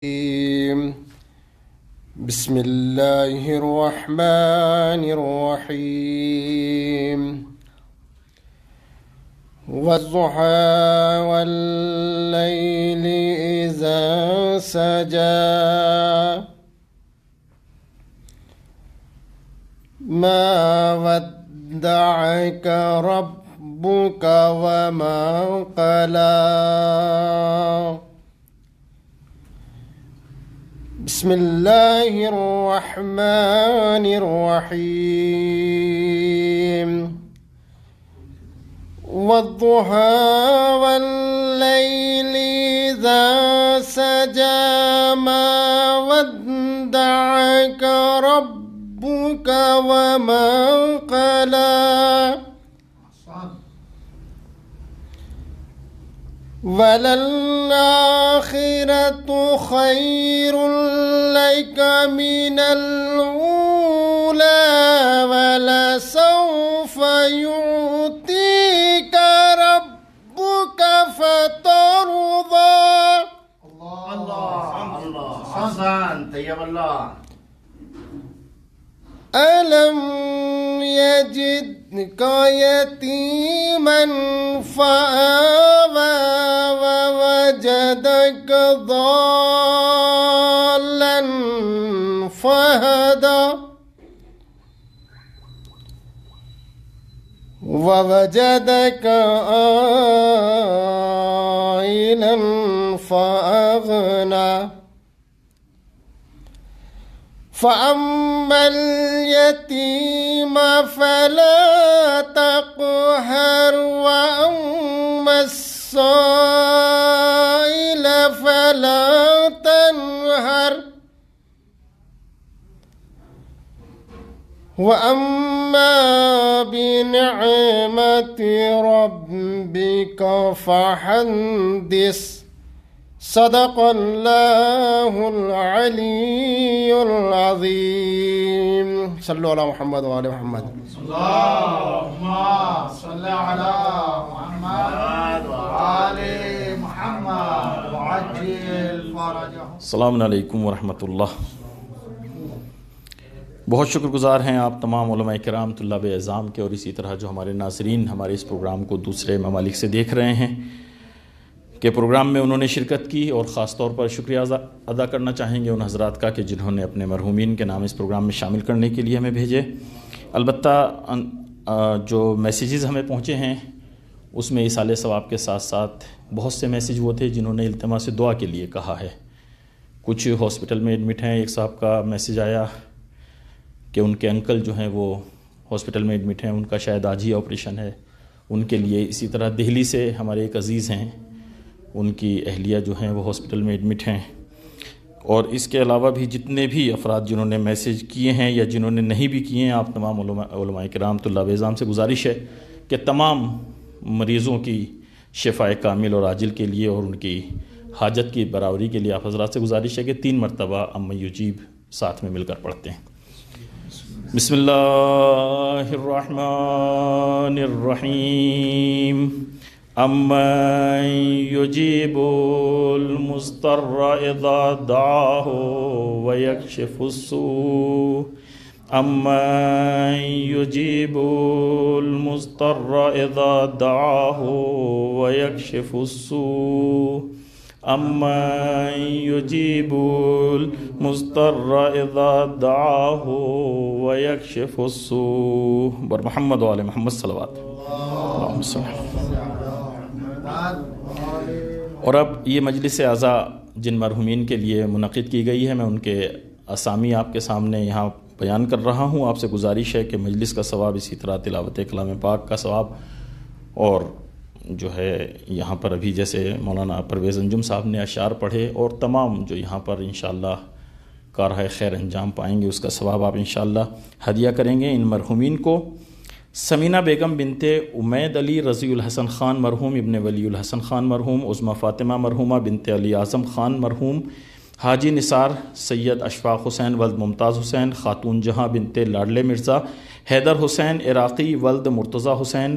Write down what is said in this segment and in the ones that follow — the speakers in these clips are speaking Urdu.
بسم الله الرحمن الرحيم والضحى والليل إذا سجى ما ودعك ربك وما قلى بسم الله الرحمن الرحيم والضحى والليل إذا سجى ما ودعك ربك وما قلى وَلَلْآخِرَةُ خَيْرٌ لَكَ مِنَ الْأُولَى وَلَسَوْفَ يُعْطِيكَ رَبُّكَ فَتَرْضَى اللہ حسن طیب اللہ أَلَمْ يَجِدْكَ يَتِيمًا فَآوَى وَوَجَدَكَ ضَالًّا فَهَدَى وَوَجَدَكَ عَائِلًا فَأَغْنَى فَأَمَّا الْيَتِيمَ فَلَا تَقْهَرْ وَأَمَّا السَّائِلَ فَلَا تَنْهَرْ وَأَمَّا بِنِعْمَةِ رَبِّكَ فَحَدِّثْ صدق اللہ العلی العظیم صلو علی محمد وعلی محمد اللہم صلی علی محمد وعلی محمد وعجل فرجہ. السلام علیکم ورحمۃ اللہ. بہت شکر گزار ہیں آپ تمام علماء کرام، طلاب اعظام کے، اور اسی طرح جو ہمارے ناظرین ہمارے اس پروگرام کو دوسرے ممالک سے دیکھ رہے ہیں کہ پروگرام میں انہوں نے شرکت کی، اور خاص طور پر شکریہ ادا کرنا چاہیں گے ان حضرات کا کہ جنہوں نے اپنے مرحومین کے نام اس پروگرام میں شامل کرنے کے لیے ہمیں بھیجے. البتہ جو میسیجز ہمیں پہنچے ہیں اس میں ایصال ثواب کے ساتھ ساتھ بہت سے میسیج وہ تھے جنہوں نے التماس دعا کے لیے کہا ہے. کچھ ہاسپٹل میں ایڈمٹ ہیں. ایک صاحب کا میسیج آیا کہ ان کے انکل جو ہیں وہ ہاسپٹل میں ایڈمٹ ہیں، ان کا شاید آج ہی آپریشن ہے، ان کے لیے. اسی طرح دہلی سے ہمارے ایک عزیز ہیں، ان کی اہلیہ جو ہیں وہ ہاسپٹل میں ایڈمٹ ہیں. اور اس کے علاوہ بھی جتنے بھی افراد جنہوں نے میسیج کیے ہیں یا جنہوں نے نہیں بھی کیے ہیں، آپ تمام علماء کرام طلاب اعظام سے گزارش ہے کہ تمام مریضوں کی شفاء کامل اور عاجل کے لیے اور ان کی حاجت کی برابری کے لیے آپ حضرات سے گزارش ہے کہ 3 مرتبہ اما یجیب ساتھ میں مل کر پڑھتے ہیں. بسم اللہ الرحمن الرحیم. امن یجیب المضطر اذا دعاه ویکشف السوء امن یجیب المضطر اذا دعاه ویکشف السوء امن یجیب المضطر اذا دعاه ویکشف السوء. بر محمد و آل محمد صلوات. اللہم صل علی. اور اب یہ مجلس اعزاء جن مرحومین کے لیے منعقد کی گئی ہے، میں ان کے اسامی آپ کے سامنے یہاں بیان کر رہا ہوں. آپ سے گزارش ہے کہ مجلس کا ثواب، اسی طرح تلاوت کلام پاک کا ثواب، اور جو ہے یہاں پر ابھی جیسے مولانا پرویز انجم صاحب نے اشعار پڑھے، اور تمام جو یہاں پر انشاءاللہ کارہ خیر انجام پائیں گے، اس کا ثواب آپ انشاءاللہ ہدیہ کریں گے ان مرحومین کو. سمینہ بیگم بنت امید علی رضی الحسن خان مرحوم، ابن ولی الحسن خان مرحوم، عظمہ فاطمہ مرحومہ بنت علی اعظم خان مرحوم، حاجی نثار سید اشفاق حسین ولد ممتاز حسین، خاتون جہاں بنت لاڈلے مرزا، حیدر حسین عراقی ولد مرتضی حسین،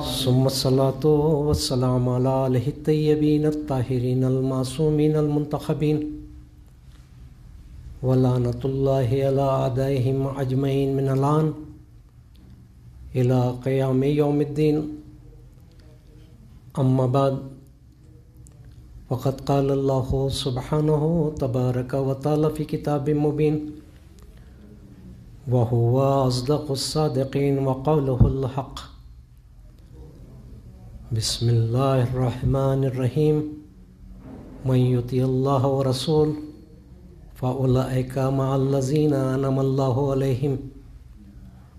ثم الصلاة والسلام على آلہ الطیبین الطاہرین المعصومین المنتخبین ولعنۃ اللہ علی اعدائہم اجمعین من الآن الی قیام یوم الدین. اما بعد فقد قال اللہ سبحانہ تبارک و تعالی فی کتاب مبین وهو اصدق الصادقین وقولہ الحق. بسم اللہ الرحمن الرحیم. من یطع اللہ ورسول فاولئک مع الذین انعم اللہ علیہم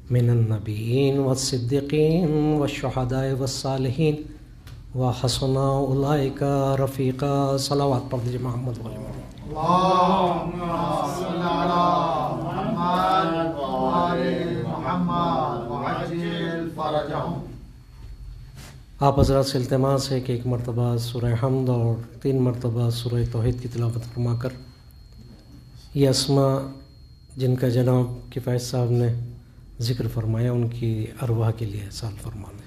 من النبیین والصدیقین والشہداء والصالحین وحسن اولئک رفیقا. صلوات پڑھ دیجیے محمد علیہ وسلم. اللهم صل على محمد وآل محمد وعجل فرجهم. آپ حضرات سے التماس ہے کہ ایک مرتبہ سورہ حمد اور 3 مرتبہ سورہ توحید کی تلاوت فرما کر یہ اسماء جن کا جناب کفایت صاحب نے ذکر فرمایا ان کی ارواح کے لیے احسان فرما لیں.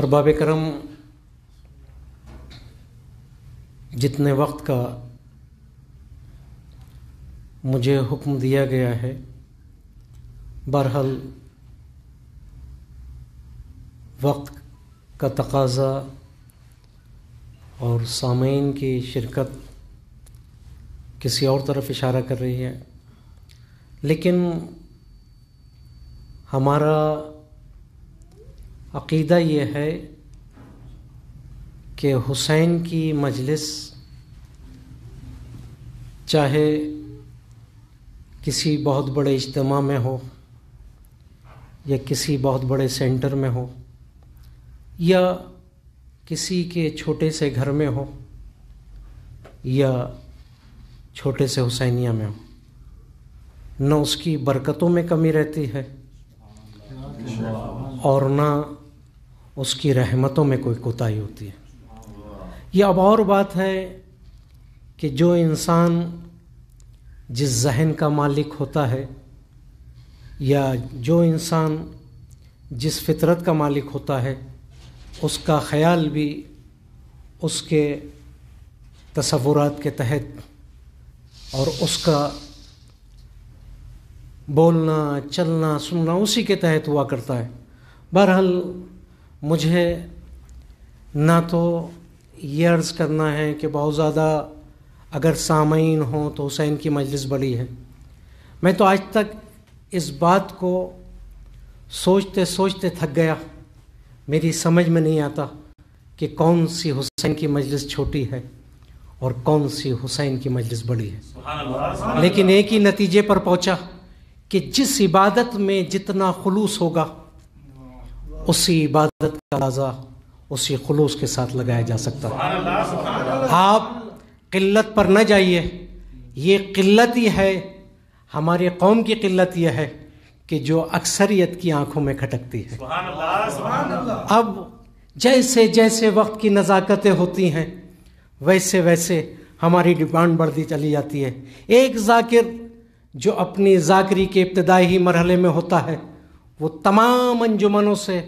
ارباب کرم، جتنے وقت کا مجھے حکم دیا گیا ہے، بہرحال وقت کا تقاضا اور سامعین کی شرکت کسی اور طرف اشارہ کر رہی ہے، لیکن ہمارا عقیدہ یہ ہے کہ حسین کی مجلس چاہے کسی بہت بڑے اجتماع میں ہو یا کسی بہت بڑے سینٹر میں ہو یا کسی کے چھوٹے سے گھر میں ہو یا چھوٹے سے حسینیہ میں ہو، نہ اس کی برکتوں میں کمی رہتی ہے اور نہ اس کی رحمتوں میں کوئی کوتاہی ہوتی ہے. یہ اب اور بات ہے کہ جو انسان جس ذہن کا مالک ہوتا ہے یا جو انسان جس فطرت کا مالک ہوتا ہے، اس کا خیال بھی اس کے تصورات کے تحت اور اس کا بولنا چلنا سننا اسی کے تحت ہوا کرتا ہے. بہرحال مجھے نہ تو یہ عرض کرنا ہے کہ بہت زیادہ اگر سامعین ہوں تو حسین کی مجلس بڑی ہے. میں تو آج تک اس بات کو سوچتے سوچتے تھک گیا، میری سمجھ میں نہیں آتا کہ کون سی حسین کی مجلس چھوٹی ہے اور کون سی حسین کی مجلس بڑی ہے. لیکن ایک ہی نتیجے پر پہنچا کہ جس عبادت میں جتنا خلوص ہوگا اسی عبادت کا اندازہ اسی خلوص کے ساتھ لگایا جا سکتا ہے. آپ قلت پر نہ جائیے، یہ قلت ہی ہے، ہماری قوم کی قلت یہ ہے کہ جو اکثریت کی آنکھوں میں کھٹکتی ہے. اب جیسے جیسے وقت کی نزاکتیں ہوتی ہیں ویسے ویسے ہماری ڈیمانڈ بڑھتی چلی جاتی ہے. ایک ذاکر جو اپنی ذاکری کے ابتدائی مرحلے میں ہوتا ہے وہ تمام انجمنوں سے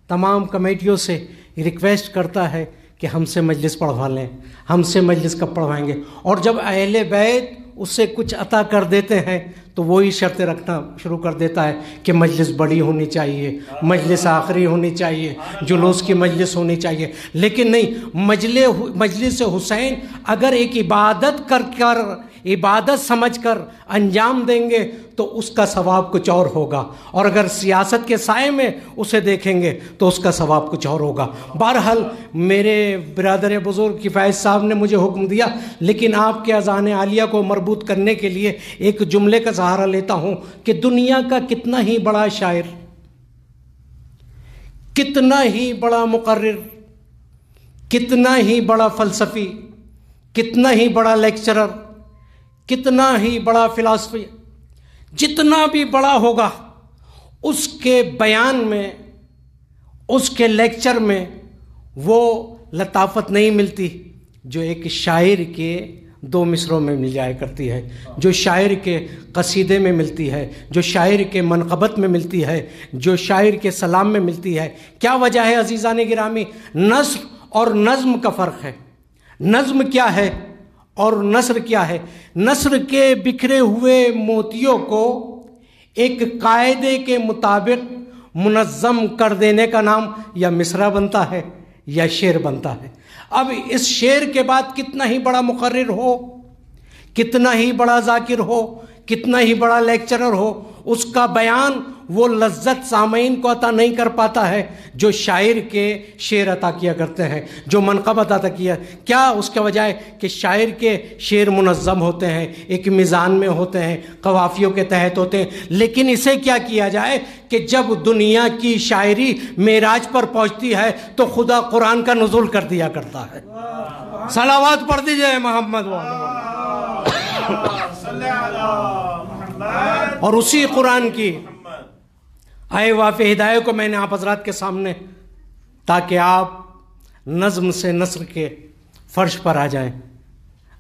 تمام کمیٹیوں سے ریکویسٹ کرتا ہے کہ ہم سے مجلس پڑھوا لیں، ہم سے مجلس کب پڑھوائیں گے، اور جب اہل بیت اس سے کچھ عطا کر دیتے ہیں تو وہی شرطیں رکھنا شروع کر دیتا ہے کہ مجلس بڑی ہونی چاہیے، مجلس آخری ہونی چاہیے، جلوس کی مجلس ہونی چاہیے. لیکن نہیں، مجلس حسین اگر ایک عبادت کر عبادت سمجھ کر انجام دیں گے تو اس کا ثواب کچھ اور ہوگا، اور اگر سیاست کے سائے میں اسے دیکھیں گے تو اس کا ثواب کچھ اور ہوگا۔ بہرحال میرے برادر بزرگ کفایت صاحب نے مجھے حکم دیا، لیکن آپ کے اذان عالیہ کو مربوط کرنے کے لیے ایک جملے کا سہارا لیتا ہوں کہ دنیا کا کتنا ہی بڑا شاعر، کتنا ہی بڑا مقرر، کتنا ہی بڑا فلسفی، کتنا ہی بڑا لیکچرر، کتنا ہی بڑا فلسفی، جتنا بھی بڑا ہوگا، اس کے بیان میں، اس کے لیکچر میں وہ لطافت نہیں ملتی جو ایک شاعر کے دو مصروں میں مل جایا کرتی ہے، جو شاعر کے قصیدے میں ملتی ہے، جو شاعر کے منقبت میں ملتی ہے، جو شاعر کے سلام میں ملتی ہے۔ کیا وجہ ہے عزیزان گرامی؟ نثر اور نظم کا فرق ہے۔ نظم کیا ہے اور نثر کیا ہے؟ نثر کے بکھرے ہوئے موتیوں کو ایک قاعدے کے مطابق منظم کر دینے کا نام یا مصرع بنتا ہے یا شعر بنتا ہے۔ اب اس شعر کے بعد کتنا ہی بڑا مقرر ہو، کتنا ہی بڑا ذاکر ہو، کتنا ہی بڑا لیکچرر ہو، اس کا بیان وہ لذت سامعین کو عطا نہیں کر پاتا ہے جو شاعر کے شعر عطا کیا کرتے ہیں، جو منقبت عطا کیا۔ کیا اس کے وجہ کہ شاعر کے شعر منظم ہوتے ہیں، ایک میزان میں ہوتے ہیں، قوافیوں کے تحت ہوتے ہیں۔ لیکن اسے کیا کیا جائے کہ جب دنیا کی شاعری معراج پر پہنچتی ہے تو خدا قرآن کا نزول کر دیا کرتا ہے۔ صلوات پڑھ دیجئے محمد اور اسی قرآن کی آئے واقع ہدایت کو میں نے آپ حضرات کے سامنے، تاکہ آپ نظم سے نثر کے فرش پر آ جائیں،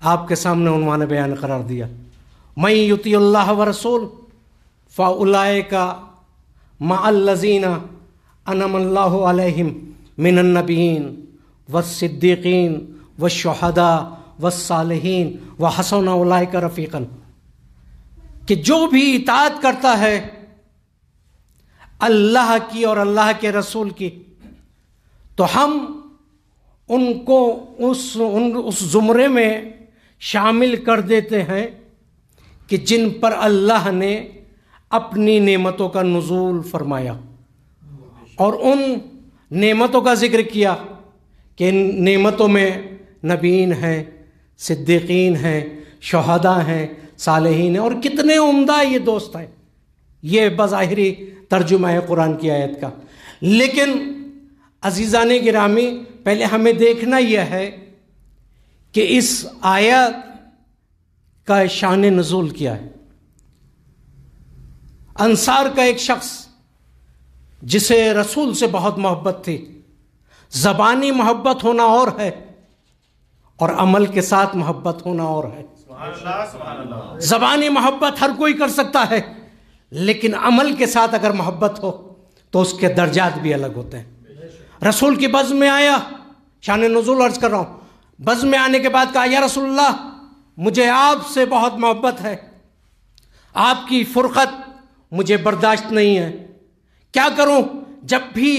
آپ کے سامنے عنوان بیان قرار دیا۔ من یطیع اللہ ورسول فاولئک مع الذین انعم اللہ علیہم من النبیین والصدیقین والشہداء والصالحین وحسن اولئک رفیقا، کہ جو بھی اطاعت کرتا ہے اللہ کی اور اللہ کے رسول کی تو ہم ان کو اس زمرے میں شامل کر دیتے ہیں کہ جن پر اللہ نے اپنی نعمتوں کا نزول فرمایا، اور ان نعمتوں کا ذکر کیا کہ ان نعمتوں میں نبیین ہیں، صدیقین ہیں، شہداء ہیں، صالحین ہیں، اور کتنے عمدہ یہ دوست ہیں۔ یہ بظاہری ترجمہ ہے قرآن کی آیت کا۔ لیکن عزیزان گرامی، پہلے ہمیں دیکھنا یہ ہے کہ اس آیت کا شان نزول کیا ہے۔ انصار کا ایک شخص جسے رسول سے بہت محبت تھی، زبانی محبت ہونا اور ہے اور عمل کے ساتھ محبت ہونا اور ہے۔ زبانی محبت ہر کوئی کر سکتا ہے، لیکن عمل کے ساتھ اگر محبت ہو تو اس کے درجات بھی الگ ہوتے ہیں۔ رسول کی بزم میں آیا، شان نزول عرض کر رہا ہوں، بزم میں آنے کے بعد کہا یا رسول اللہ مجھے آپ سے بہت محبت ہے، آپ کی فرقت مجھے برداشت نہیں ہے، کیا کروں؟ جب بھی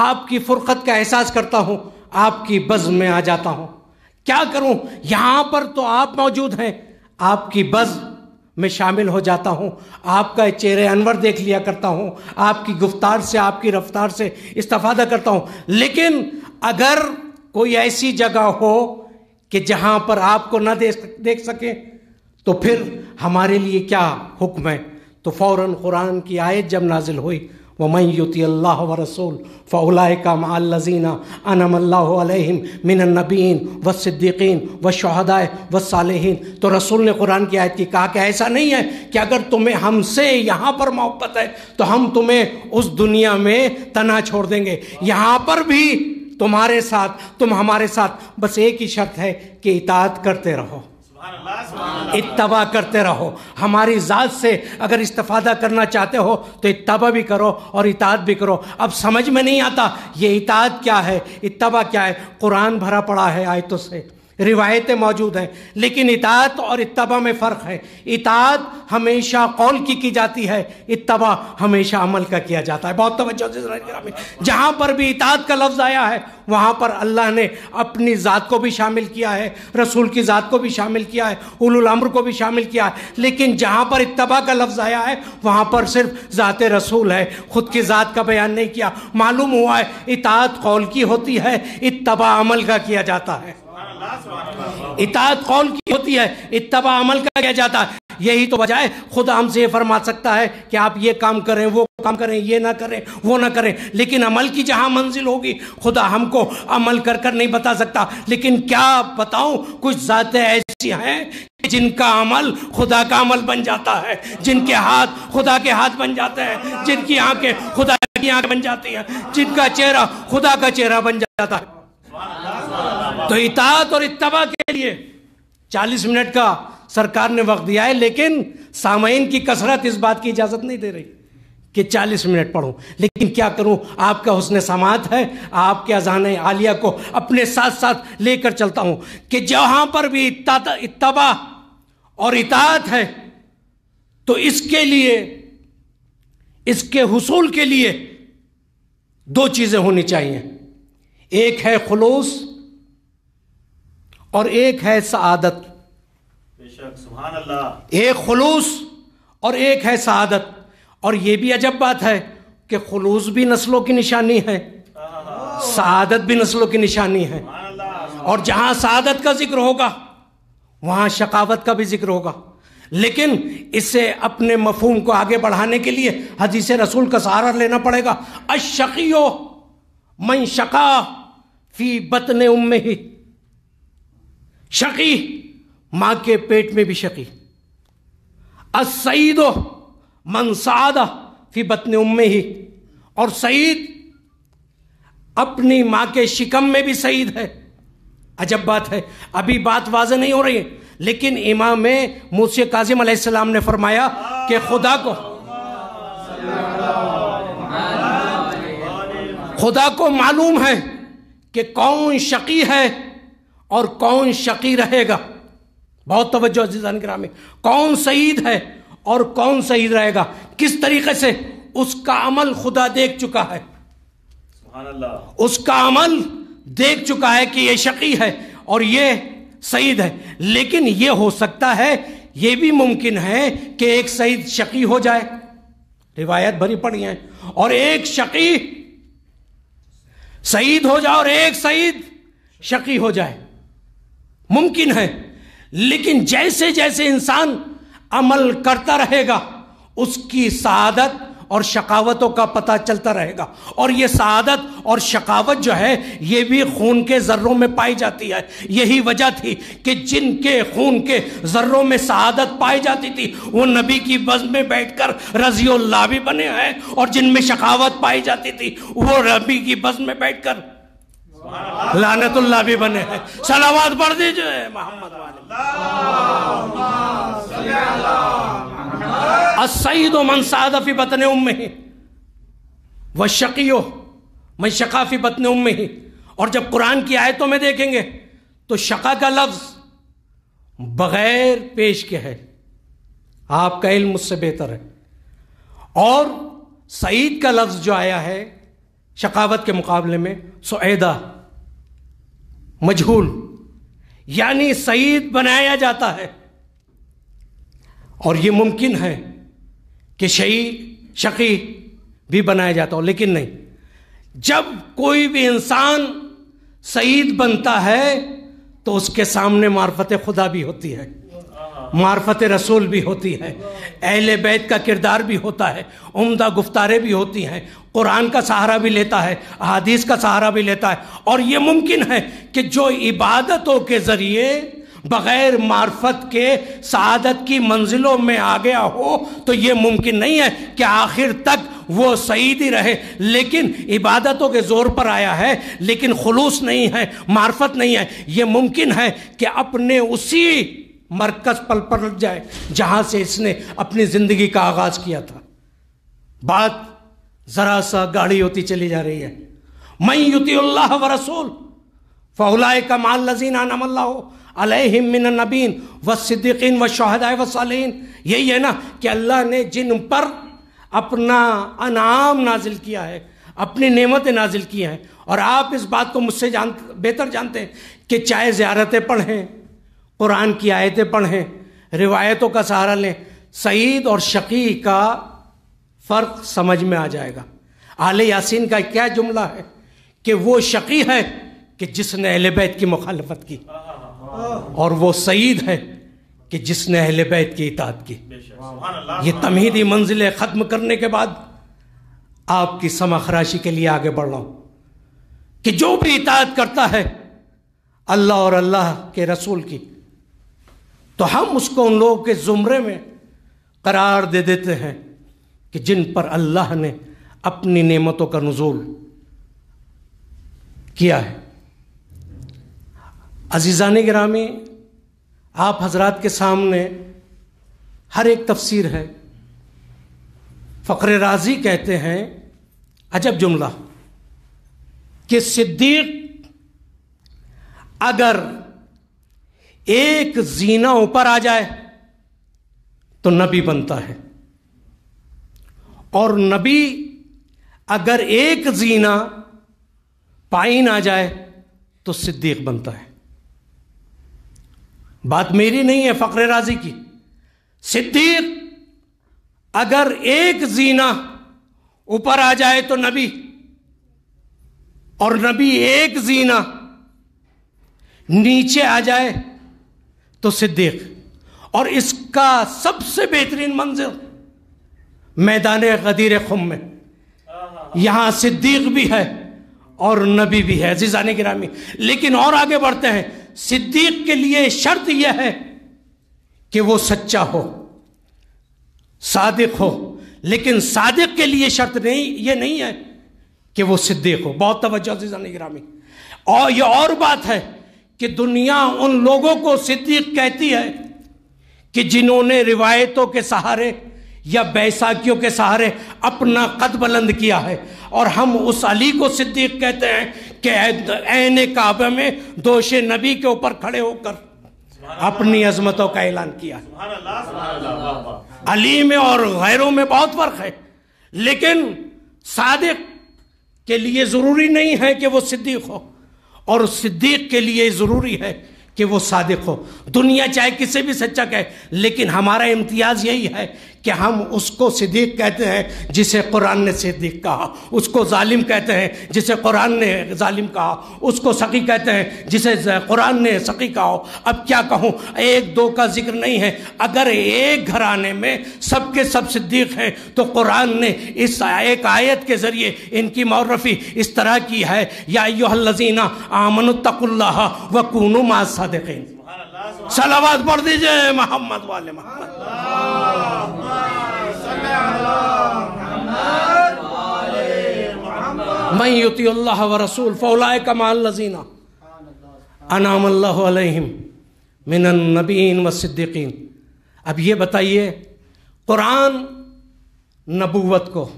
آپ کی فرقت کا احساس کرتا ہوں آپ کی بزم میں آ جاتا ہوں، کیا کروں؟ یہاں پر تو آپ موجود ہیں، آپ کی بزم میں شامل ہو جاتا ہوں، آپ کا چہرہ انور دیکھ لیا کرتا ہوں، آپ کی گفتار سے، آپ کی رفتار سے استفادہ کرتا ہوں، لیکن اگر کوئی ایسی جگہ ہو کہ جہاں پر آپ کو نہ دیکھ سکیں تو پھر ہمارے لیے کیا حکم ہے؟ تو فوراً قرآن کی آیت جب نازل ہوئی وَمَن يُطِعِ اللَّهَ وَرَسُولَهُ فَأُولَئِكَ مَعَ الَّذِينَ أَنْعَمَ اللَّهُ عَلَيْهِمْ مِنَ النَّبِيِّينَ وَالصِّدِّيقِينَ وَالشُّهَدَاءِ وَالصَّالِحِينَ۔ تو رسول نے قرآن کی آیت کی کہا کہ ایسا نہیں ہے کہ اگر تمہیں ہم سے یہاں پر محبت ہے تو ہم تمہیں اس دنیا میں تنہا چھوڑ دیں گے، یہاں پر بھی تمہارے ساتھ، تم ہمارے ساتھ، بس ایک ہی شرط ہے کہ اطاعت کرتے رہو، اتباع کرتے رہو۔ ہماری ذات سے اگر استفادہ کرنا چاہتے ہو تو اتباع بھی کرو اور اطاعت بھی کرو۔ اب سمجھ میں نہیں آتا یہ اطاعت کیا ہے، اتباع کیا ہے؟ قرآن بھرا پڑا ہے آیتوں سے روایتیں موجود ہیں، لیکن اطاعت اور اتباع میں فرق ہے۔ اطاعت ہمیشہ قول کی جاتی ہے، اتباع ہمیشہ عمل کا کیا جاتا ہے۔ بہت توجہ سے جہاں پر بھی اطاعت کا لفظ آیا ہے وہاں پر اللہ نے اپنی ذات کو بھی شامل کیا ہے، رسول کی ذات کو بھی شامل کیا ہے، اولو الامر کو بھی شامل کیا ہے، لیکن جہاں پر اتباع کا لفظ آیا ہے وہاں پر صرف ذات رسول ہے، خود کی ذات کا بیان نہیں کیا۔ معلوم ہوا ہے اطاعت قول کی ہوتی ہے، اتباع عمل کا کیا جاتا ہے۔ اطاعت قول کی ہوتی ہے، اتباع عمل کا کیا جاتا ہے۔ یہی تو وجہ ہے خدا ہم سے یہ فرما سکتا ہے کہ آپ یہ کام کریں، وہ کام کریں، یہ نہ کریں، وہ نہ کریں، لیکن عمل کی جہاں منزل ہوگی خدا ہم کو عمل کر کر نہیں بتا سکتا۔ لیکن کیا بتاؤں، کچھ ذاتیں ایسی ہیں جن کا عمل خدا کا عمل بن جاتا ہے، جن کے ہاتھ خدا کے ہاتھ بن جاتے ہیں، جن کی آنکھیں خدا کی آنکھ بن جاتی ہیں، جن کا چہرہ خدا کا چہرہ بن جاتا ہے۔ تو اطاعت اور اتباع کے لیے 40 منٹ کا سرکار نے وقت دیا ہے، لیکن سامعین کی کثرت اس بات کی اجازت نہیں دے رہی کہ 40 منٹ پڑھوں۔ لیکن کیا کروں، آپ کا حسن سماعت ہے، آپ کے اذان عالیہ کو اپنے ساتھ ساتھ لے کر چلتا ہوں کہ جہاں پر بھی اتباع اور اطاعت ہے تو اس کے لیے، اس کے حصول کے لیے 2 چیزیں ہونی چاہیے، ایک ہے خلوص اور ایک ہے سعادت۔ بے شک، سبحان اللہ۔ ایک خلوص اور ایک ہے سعادت۔ اور یہ بھی عجب بات ہے کہ خلوص بھی نسلوں کی نشانی ہے، سعادت بھی نسلوں کی نشانی ہے۔ اور جہاں سعادت کا ذکر ہوگا وہاں شقاوت کا بھی ذکر ہوگا، لیکن اسے اپنے مفہوم کو آگے بڑھانے کے لیے حدیث رسول کا سہارا لینا پڑے گا۔ الشقی من شقا فی بطن امہ، شقی ماں کے پیٹ میں بھی شقی۔ السعید من سعد فی بطن امہ، اور سعید اپنی ماں کے شکم میں بھی سعید ہے۔ عجب بات ہے، ابھی بات واضح نہیں ہو رہی ہے، لیکن امام موسی کاظم علیہ السلام نے فرمایا کہ خدا کو معلوم ہے کہ کون شقی ہے اور کون شقی رہے گا۔ بہت توجہ عزیزان گرامی، کون سعید ہے اور کون سعید رہے گا، کس طریقے سے اس کا عمل خدا دیکھ چکا ہے، سبحان اللہ۔ اس کا عمل دیکھ چکا ہے کہ یہ شقی ہے اور یہ سعید ہے۔ لیکن یہ ہو سکتا ہے، یہ بھی ممکن ہے کہ ایک سعید شقی ہو جائے، روایت بھری پڑی ہیں، اور ایک شقی سعید ہو جائے اور ایک سعید شقی ہو جائے، ممکن ہے۔ لیکن جیسے جیسے انسان عمل کرتا رہے گا اس کی سعادت اور شقاوتوں کا پتہ چلتا رہے گا، اور یہ سعادت اور شقاوت جو ہے یہ بھی خون کے ذروں میں پائی جاتی ہے۔ یہی وجہ تھی کہ جن کے خون کے ذروں میں سعادت پائی جاتی تھی وہ نبی کی بزم میں بیٹھ کر رضی اللہ بھی بنے ہیں، اور جن میں شقاوت پائی جاتی تھی وہ نبی کی بزم میں بیٹھ کر لعنت اللہ بھی بنے ہیں۔ صلوات پڑھ دیجئے محمد والے۔ السعید من سعد فی بطن امہ والشقی من شقا فی بطن امہ۔ اور جب قرآن کی آیتوں میں دیکھیں گے تو شقا کا لفظ بغیر پیش کے ہے، آپ کا علم مجھ سے بہتر ہے، اور سعید کا لفظ جو آیا ہے شقاوت کے مقابلے میں سعیدہ، مجہول، یعنی سعید بنایا جاتا ہے۔ اور یہ ممکن ہے کہ شقی بھی بنایا جاتا ہو، لیکن نہیں، جب کوئی بھی انسان سعید بنتا ہے تو اس کے سامنے معرفت خدا بھی ہوتی ہے، معرفت رسول بھی ہوتی ہے، اہل بیت کا کردار بھی ہوتا ہے، عمدہ گفتاریں بھی ہوتی ہیں، قرآن کا سہارا بھی لیتا ہے، احادیث کا سہارا بھی لیتا ہے۔ اور یہ ممکن ہے کہ جو عبادتوں کے ذریعے بغیر معرفت کے سعادت کی منزلوں میں آ گیا ہو تو یہ ممکن نہیں ہے کہ آخر تک وہ سعید ہی رہے، لیکن عبادتوں کے زور پر آیا ہے لیکن خلوص نہیں ہے، معرفت نہیں ہے۔ یہ ممکن ہے کہ اپنے اسی مرکز پل پر لگ جائے جہاں سے اس نے اپنی زندگی کا آغاز کیا تھا۔ بات ذرا سا گاڑی ہوتی چلی جا رہی ہے۔ من یطیع اللہ ورسول فاولئک مع الذین انعم اللہ علیہم من النبیین والصدیقین والشہداء والصالحین. یہی ہے نا کہ اللہ نے جن پر اپنا انعام نازل کیا ہے، اپنی نعمتیں نازل کی ہیں. اور آپ اس بات کو مجھ سے بہتر جانتے ہیں کہ چاہے زیارتیں پڑھیں، قرآن کی آیتیں پڑھیں، روایتوں کا سہارا لیں، سعید اور شقی کا فرق سمجھ میں آ جائے گا. آل یاسین کا کیا جملہ ہے کہ وہ شقی ہے کہ جس نے اہل بیت کی مخالفت کی، اور وہ سعید ہے کہ جس نے اہل بیت کی اطاعت کی. یہ تمہیدی منزلیں ختم کرنے کے بعد آپ کی سما خراشی کے لیے آگے بڑھ رہا ہوں کہ جو بھی اطاعت کرتا ہے اللہ اور اللہ کے رسول کی، تو ہم اس کو ان لوگوں کے زمرے میں قرار دے دیتے ہیں کہ جن پر اللہ نے اپنی نعمتوں کا نزول کیا ہے. عزیزان گرامی، آپ حضرات کے سامنے ہر ایک تفسیر ہے. فخر رازی کہتے ہیں، عجب جملہ، کہ صدیق اگر ایک زینہ اوپر آ جائے تو نبی بنتا ہے، اور نبی اگر ایک زینہ پائن آ جائے تو صدیق بنتا ہے. بات میری نہیں ہے، فخر رازی کی. صدیق اگر ایک زینہ اوپر آ جائے تو نبی، اور نبی ایک زینہ نیچے آ جائے تو صدیق. اور اس کا سب سے بہترین منظر میدان غدیر خم میں، یہاں صدیق بھی ہے اور نبی بھی ہے. عزیزان گرامی، لیکن اور آگے بڑھتے ہیں. صدیق کے لیے شرط یہ ہے کہ وہ سچا ہو، صادق ہو. لیکن صادق کے لیے شرط یہ نہیں ہے کہ وہ صدیق ہو. بہت توجہ عزیزان گرامی. اور یہ اور بات ہے کہ دنیا ان لوگوں کو صدیق کہتی ہے کہ جنہوں نے روایتوں کے سہارے یا بیساکھیوں کے سہارے اپنا قد بلند کیا ہے. اور ہم اس علی کو صدیق کہتے ہیں کہ عین کعبہ میں دوش نبی کے اوپر کھڑے ہو کر اپنی عظمتوں کا اعلان کیا. علی میں اور غیروں میں بہت فرق ہے، لیکن صادق کے لیے ضروری نہیں ہے کہ وہ صدیق ہو، اور صدیق کے لیے ضروری ہے کہ وہ صادق ہو. دنیا چاہے کسے بھی سچا کہے، لیکن ہمارا امتیاز یہی ہے کہ ہم اس کو صدیق کہتے ہیں جسے قرآن نے صدیق کہا، اس کو ظالم کہتے ہیں جسے قرآن نے ظالم کہا، اس کو سقی کہتے ہیں جسے قرآن نے سقی کہا. اب کیا کہوں، ایک دو کا ذکر نہیں ہے. اگر ایک گھرانے میں سب کے سب صدیق ہیں تو قرآن نے اس ایک آیت کے ذریعے ان کی معرفی اس طرح کی ہے، یا ایھا الذین آمنوا اتقوا اللہ وکونوا مع الصادقین. صلوات پڑھ دیجئے محمد والے محمد. من یطیع اللہ ورسول فاولئک مع الذین انعم اللہ علیہم من النبیین والصدیقین. اب یہ بتائیے، قرآن نبوت کو،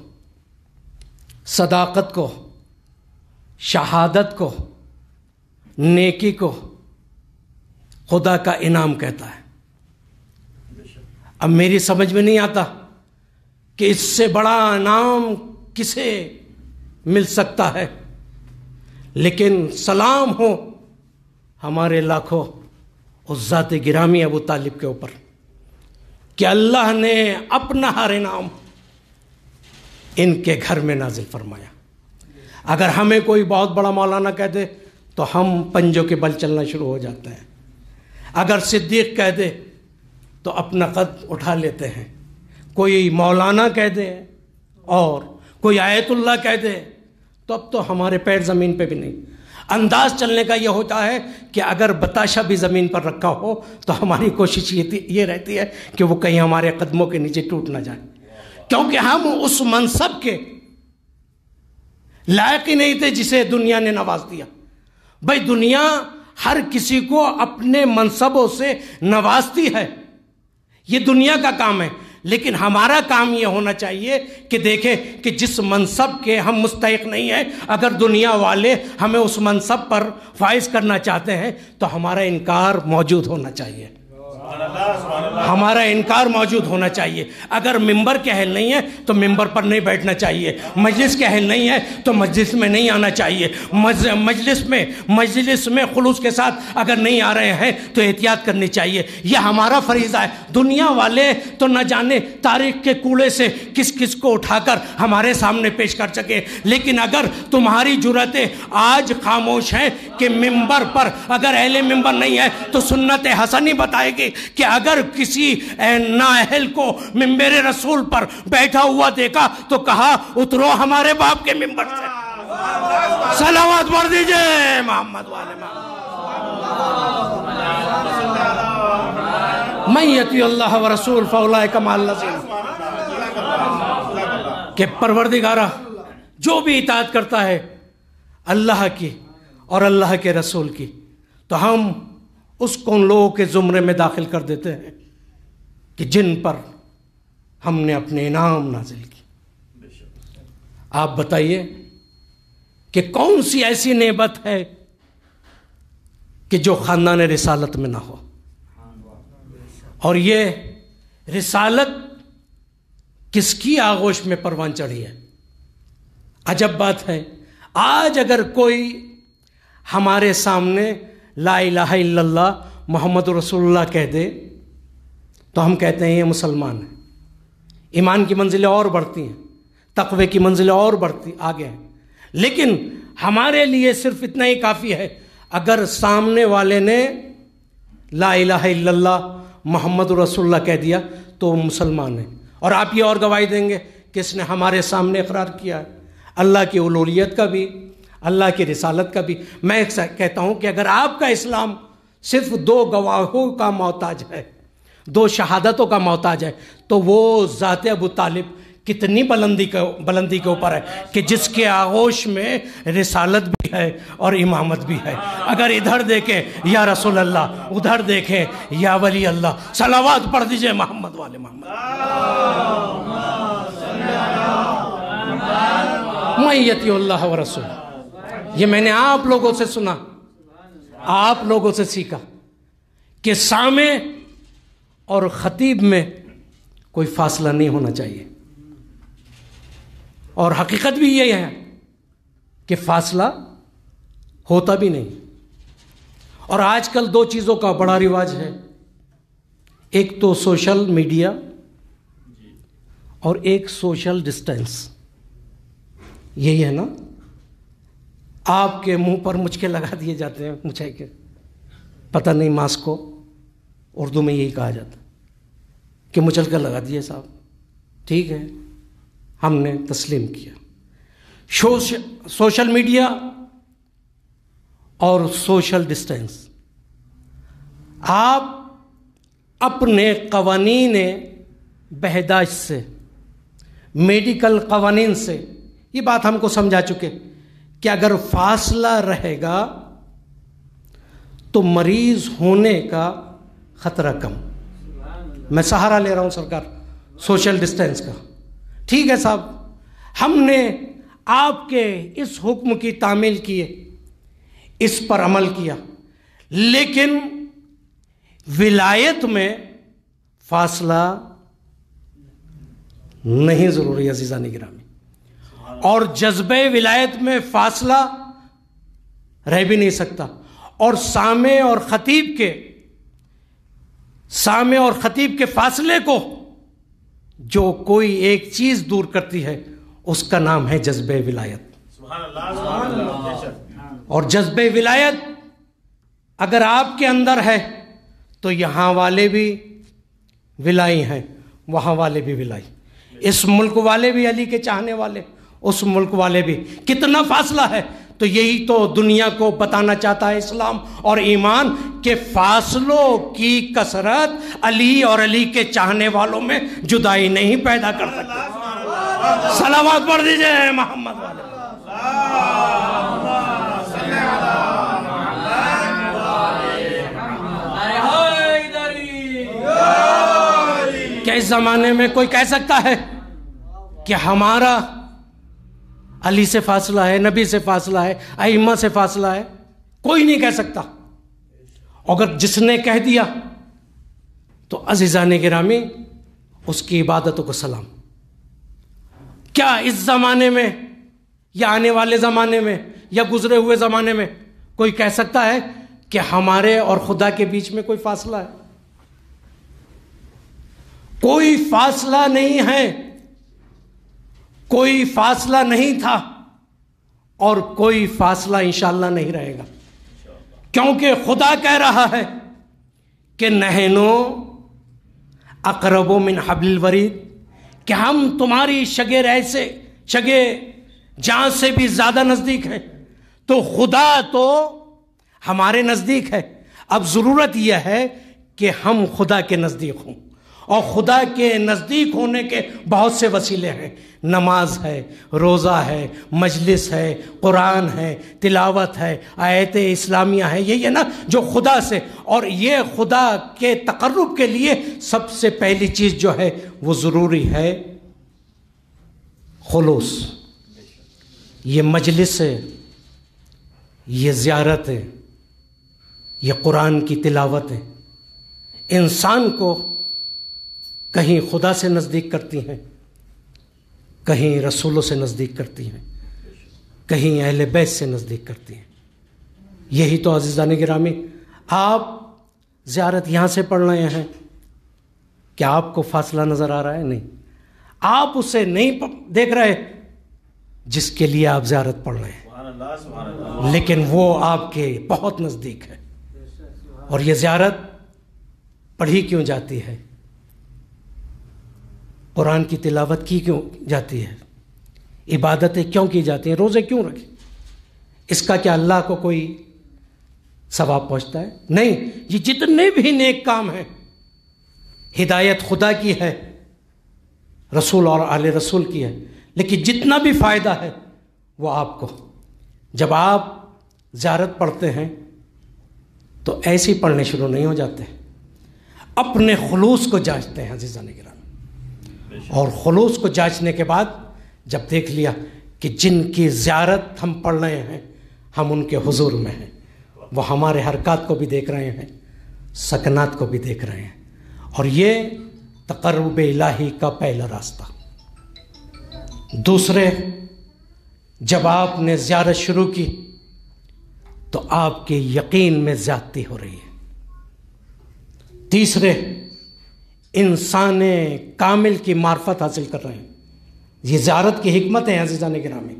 صداقت کو، شہادت کو، نیکی کو خدا کا انعام کہتا ہے. اب میری سمجھ میں نہیں آتا کہ اس سے بڑا انعام کسے مل سکتا ہے. لیکن سلام ہو ہمارے لاکھوں اس ذات گرامی ابو طالب کے اوپر کہ اللہ نے اپنا ہر انعام ان کے گھر میں نازل فرمایا. اگر ہمیں کوئی بہت بڑا مولانا کہہ دے تو ہم پنجوں کے بل چلنا شروع ہو جاتے ہیں. اگر صدیق کہہ دے تو اپنا قد اٹھا لیتے ہیں. کوئی مولانا کہہ دے اور کوئی آیت اللہ کہہ دے تو اب تو ہمارے پیر زمین پہ بھی نہیں. انداز چلنے کا یہ ہوتا ہے کہ اگر بتاشا بھی زمین پر رکھا ہو تو ہماری کوشش یہ رہتی ہے کہ وہ کہیں ہمارے قدموں کے نیچے ٹوٹ نہ جائے، کیونکہ ہم اس منصب کے لائق ہی نہیں تھے جسے دنیا نے نواز دیا. بھائی دنیا ہر کسی کو اپنے منصبوں سے نوازتی ہے، یہ دنیا کا کام ہے. لیکن ہمارا کام یہ ہونا چاہیے کہ دیکھیں کہ جس منصب کے ہم مستحق نہیں ہیں، اگر دنیا والے ہمیں اس منصب پر فائز کرنا چاہتے ہیں تو ہمارا انکار موجود ہونا چاہیے، ہمارا انکار موجود ہونا چاہیے۔ اگر ممبر کے اہل نہیں ہے تو ممبر پر نہیں بیٹھنا چاہیے، مجلس کے اہل نہیں ہے تو مجلس میں نہیں آنا چاہیے، مجلس میں خلوص کے ساتھ اگر نہیں آ رہے ہیں تو احتیاط کرنی چاہیے، یہ ہمارا فریضہ ہے۔ دنیا والے تو نہ جانے تاریخ کے کوڑے سے کس کس کو اٹھا کر ہمارے سامنے پیش کر سکے، لیکن اگر تمہاری جرأتیں آج خاموش ہیں کہ ممبر پر اگر اہل ممبر نہیں ہے تو سنت حسنی بتائے گی کہ اگر کسی نااہل کو ممبر رسول پر بیٹھا ہوا دیکھا تو کہا اترو ہمارے باپ کے ممبر سے۔ صلوات پڑھ دیجئے محمد والے من یطیع اللہ ورسول فاولئک مع الذین، کہ پروردگارہ جو بھی اطاعت کرتا ہے اللہ کی اور اللہ کے رسول کی تو ہم اس کو ان لوگوں کے زمرے میں داخل کر دیتے ہیں کہ جن پر ہم نے اپنے انعام نازل کی۔ آپ بتائیے کہ کون سی ایسی نعمت ہے کہ جو خاندان رسالت میں نہ ہو، اور یہ رسالت کس کی آغوش میں پروان چڑھی ہے۔ عجب بات ہے، آج اگر کوئی ہمارے سامنے لا الہ الا اللہ محمد رسول اللہ کہہ دے تو ہم کہتے ہیں یہ مسلمان ہے۔ ایمان کی منزلیں اور بڑھتی ہیں، تقوی کی منزلیں اور بڑھتی آگے ہیں، لیکن ہمارے لیے صرف اتنا ہی کافی ہے اگر سامنے والے نے لا الہ الا اللہ محمد رسول اللہ کہہ دیا تو وہ مسلمان ہے۔ اور آپ یہ اور گواہی دیں گے کہ اس نے ہمارے سامنے اقرار کیا ہے اللہ کی الوہیت کا بھی، اللہ کی رسالت کا بھی۔ میں کہتا ہوں کہ اگر آپ کا اسلام صرف 2 گواہوں کا محتاج ہے، 2 شہادتوں کا محتاج ہے، تو وہ ذات ابو طالب کتنی بلندی کے اوپر ہے کہ جس کے آغوش میں رسالت بھی ہے اور امامت بھی ہے۔ اگر ادھر دیکھیں یا رسول اللہ، ادھر دیکھیں یا ولی اللہ۔ صلوات پڑھ دیجئے محمد والے محمد۔ من یطیع اللہ ورسول، یہ میں نے آپ لوگوں سے سنا، آپ لوگوں سے سیکھا کہ سامع اور خطیب میں کوئی فاصلہ نہیں ہونا چاہیے، اور حقیقت بھی یہ ہے کہ فاصلہ ہوتا بھی نہیں۔ اور آج کل 2 چیزوں کا بڑا رواج ہے، ایک تو سوشل میڈیا اور ایک سوشل ڈسٹینس۔ یہی ہے نا، آپ کے منہ پر مچکے لگا دیے جاتے ہیں، مچھائی کے پتہ نہیں ماسک کو اردو میں یہی کہا جاتا کہ مچل کر لگا دیے صاحب، ٹھیک ہے، ہم نے تسلیم کیا۔ سوشل میڈیا اور سوشل ڈسٹینس، آپ اپنے قوانین بہداشت سے، میڈیکل قوانین سے یہ بات ہم کو سمجھا چکے کہ اگر فاصلہ رہے گا تو مریض ہونے کا خطرہ کم۔ میں سہارا لے رہا ہوں سرکار سوشل ڈسٹینس کا، ٹھیک ہے صاحب، ہم نے آپ کے اس حکم کی تعمیل کی ہے، اس پر عمل کیا، لیکن ولایت میں فاصلہ نہیں ضروری عزیزان گرامی، اور جذبہ ولایت میں فاصلہ رہ بھی نہیں سکتا۔ اور سامع اور خطیب کے فاصلے کو جو کوئی ایک چیز دور کرتی ہے اس کا نام ہے جذبہ ولایت۔ اور جذبہ ولایت اگر آپ کے اندر ہے تو یہاں والے بھی ولائی ہیں، وہاں والے بھی ولائی، اس ملک والے بھی علی کے چاہنے والے، اس ملک والے بھی۔ کتنا فاصلہ ہے؟ تو یہی تو دنیا کو بتانا چاہتا ہے اسلام اور ایمان کہ فاصلوں کی کثرت علی اور علی کے چاہنے والوں میں جدائی نہیں پیدا کر سکتے۔ صلوات پڑھ دیجئے محمد والے۔ کہ زمانے میں کوئی کہہ سکتا ہے کہ ہمارا علی سے فاصلہ ہے، نبی سے فاصلہ ہے، ائمہ سے فاصلہ ہے؟ کوئی نہیں کہہ سکتا۔ اگر جس نے کہہ دیا تو عزیزان گرامی اس کی عبادتوں کو سلام۔ کیا اس زمانے میں یا آنے والے زمانے میں یا گزرے ہوئے زمانے میں کوئی کہہ سکتا ہے کہ ہمارے اور خدا کے بیچ میں کوئی فاصلہ ہے؟ کوئی فاصلہ نہیں ہے، کوئی فاصلہ نہیں تھا اور کوئی فاصلہ انشاءاللہ نہیں رہے گا، کیونکہ خدا کہہ رہا ہے کہ نحنو اقرب من حبل الورید، کہ ہم تمہاری شگے ایسے شگے جان سے بھی زیادہ نزدیک ہیں۔ تو خدا تو ہمارے نزدیک ہے، اب ضرورت یہ ہے کہ ہم خدا کے نزدیک ہوں، اور خدا کے نزدیک ہونے کے بہت سے وسیلے ہیں۔ نماز ہے، روزہ ہے، مجلس ہے، قرآن ہے، تلاوت ہے، آیت اسلامیہ ہے، یہ نا جو خدا سے، اور یہ خدا کے تقرب کے لیے سب سے پہلی چیز جو ہے وہ ضروری ہے خلوص۔ یہ مجلس ہے، یہ زیارت ہے، یہ قرآن کی تلاوت ہے، انسان کو کہیں خدا سے نزدیک کرتی ہیں، کہیں رسولوں سے نزدیک کرتی ہیں، کہیں اہل بیت سے نزدیک کرتی ہیں۔ یہی تو عزیزان گرامی، آپ زیارت یہاں سے پڑھ رہے ہیں، کیا آپ کو فاصلہ نظر آ رہا ہے؟ نہیں، آپ اسے نہیں دیکھ رہے جس کے لیے آپ زیارت پڑھ رہے ہیں، لیکن وہ آپ کے بہت نزدیک ہے۔ اور یہ زیارت پڑھی کیوں جاتی ہے؟ قرآن کی تلاوت کی کیوں جاتی ہے؟ عبادتیں کیوں کی جاتی ہیں؟ روزے کیوں رکھیں؟ اس کا کیا اللہ کو کوئی ثواب پہنچتا ہے؟ نہیں، یہ جتنے بھی نیک کام ہیں، ہدایت خدا کی ہے، رسول اور آل رسول کی ہے، لیکن جتنا بھی فائدہ ہے وہ آپ کو۔ جب آپ زیارت پڑھتے ہیں تو ایسے ہی پڑھنے شروع نہیں ہو جاتے، اپنے خلوص کو جانچتے ہیں عزیزان گرامی، اور خلوص کو جانچنے کے بعد جب دیکھ لیا کہ جن کی زیارت ہم پڑھ رہے ہیں ہم ان کے حضور میں ہیں، وہ ہمارے حرکات کو بھی دیکھ رہے ہیں، سکنات کو بھی دیکھ رہے ہیں، اور یہ تقرب الہی کا پہلا راستہ۔ دوسرے، جب آپ نے زیارت شروع کی تو آپ کے یقین میں زیادتی ہو رہی ہے۔ تیسرے، انسان کامل کی معرفت حاصل کر رہے ہیں، یہ زیارت کی حکمت ہے عزیزان گرامی۔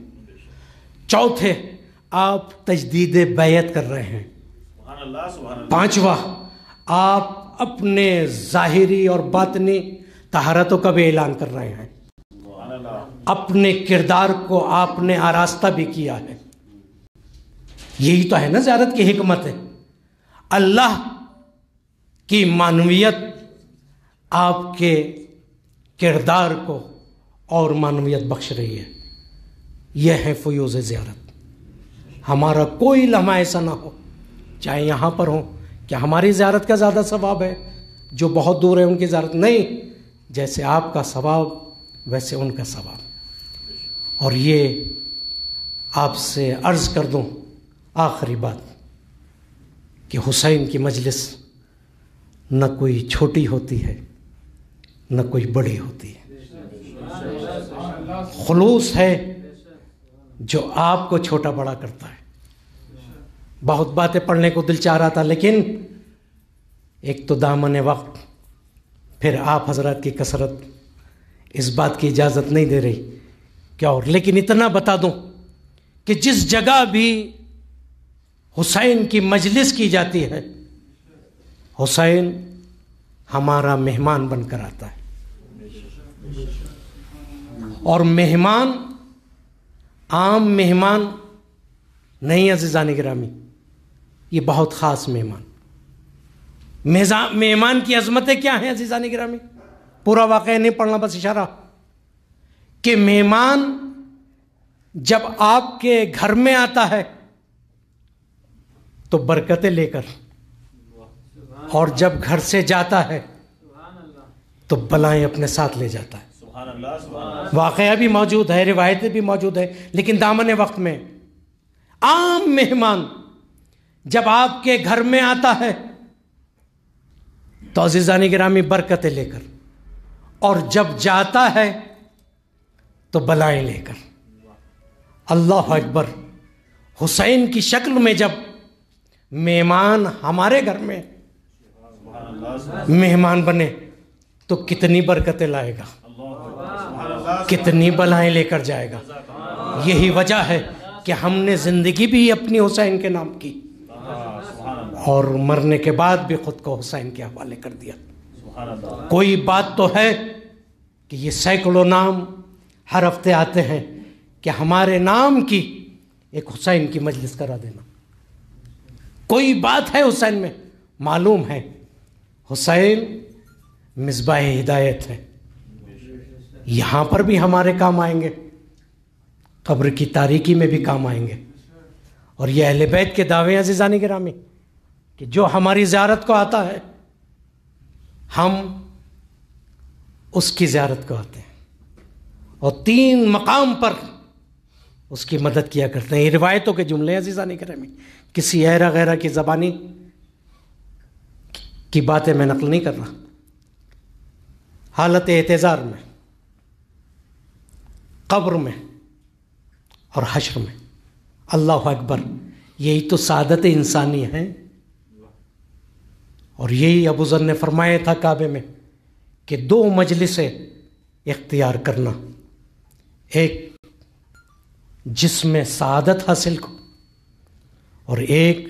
چوتھے، آپ تجدید بیعت کر رہے ہیں۔ پانچواں، آپ اپنے ظاہری اور باطنی طہارتوں کا بھی اعلان کر رہے ہیں، اپنے کردار کو آپ نے آراستہ بھی کیا ہے۔ یہی تو ہے نا زیارت کی حکمت ہے۔ اللہ کی معنویت آپ کے کردار کو اور معنویت بخش رہی ہے، یہ ہے فیوز زیارت۔ ہمارا کوئی لمحہ ایسا نہ ہو، چاہے یہاں پر ہو، کہ ہماری زیارت کا زیادہ ثواب ہے، جو بہت دور ہے ان کی زیارت نہیں، جیسے آپ کا ثواب ویسے ان کا ثواب۔ اور یہ آپ سے عرض کر دوں آخری بات، کہ حسین کی مجلس نہ کوئی چھوٹی ہوتی ہے نہ کوئی بڑی ہوتی ہے، خلوص ہے جو آپ کو چھوٹا بڑا کرتا ہے۔ بہت باتیں پڑھنے کو دل چاہ رہا تھا، لیکن ایک تو دامن وقت، پھر آپ حضرات کی کثرت اس بات کی اجازت نہیں دے رہی کیا، اور لیکن اتنا بتا دوں کہ جس جگہ بھی حسین کی مجلس کی جاتی ہے، حسین ہمارا مہمان بن کر آتا ہے، اور مہمان عام مہمان نہیں عزیزان گرامی، یہ بہت خاص مہمان۔ مہمان کی عظمتیں کیا ہیں عزیزان گرامی؟ پورا واقعہ نہیں پڑھنا، بس اشارہ، کہ مہمان جب آپ کے گھر میں آتا ہے تو برکتیں لے کر، اور جب گھر سے جاتا ہے تو بلائیں اپنے ساتھ لے جاتا ہے. واقعہ بھی موجود ہے، روایتیں بھی موجود ہے، لیکن دامن وقت میں عام مہمان جب آپ کے گھر میں آتا ہے تو عزیزان گرامی برکتیں لے کر، اور جب جاتا ہے تو بلائیں لے کر. اللہ اکبر. حسین کی شکل میں جب مہمان ہمارے گھر میں مہمان بنے تو کتنی برکتیں لائے گا، کتنی بلائیں لے کر جائے گا. یہی وجہ ہے کہ ہم نے زندگی بھی اپنی حسین کے نام کی اور مرنے کے بعد بھی خود کو حسین کے حوالے کر دیا. کوئی بات تو ہے کہ یہ سینکڑوں نام ہر ہفتے آتے ہیں کہ ہمارے نام کی ایک حسین کی مجلس کرا دینا. کوئی بات ہے حسین میں، معلوم ہے حسین مصباح ہدایت ہے. یہاں پر بھی ہمارے کام آئیں گے، قبر کی تاریکی میں بھی کام آئیں گے. اور یہ اہل بیت کے دعوے عزیزان گرامی کہ جو ہماری زیارت کو آتا ہے ہم اس کی زیارت کو آتے ہیں اور 3 مقام پر اس کی مدد کیا کرتے ہیں. یہ روایتوں کے جملے عزیزان گرامی، کسی ایرا غیرہ کی زبانی کی باتیں میں نقل نہیں کر رہا. حالت اعتذار میں، قبر میں اور حشر میں، اللہ اکبر، یہی تو سعادت انسانی ہے. اور یہی ابو ذر نے فرمایا تھا کعبے میں کہ 2 مجلسیں اختیار کرنا، ایک جس میں سعادت حاصل کو اور ایک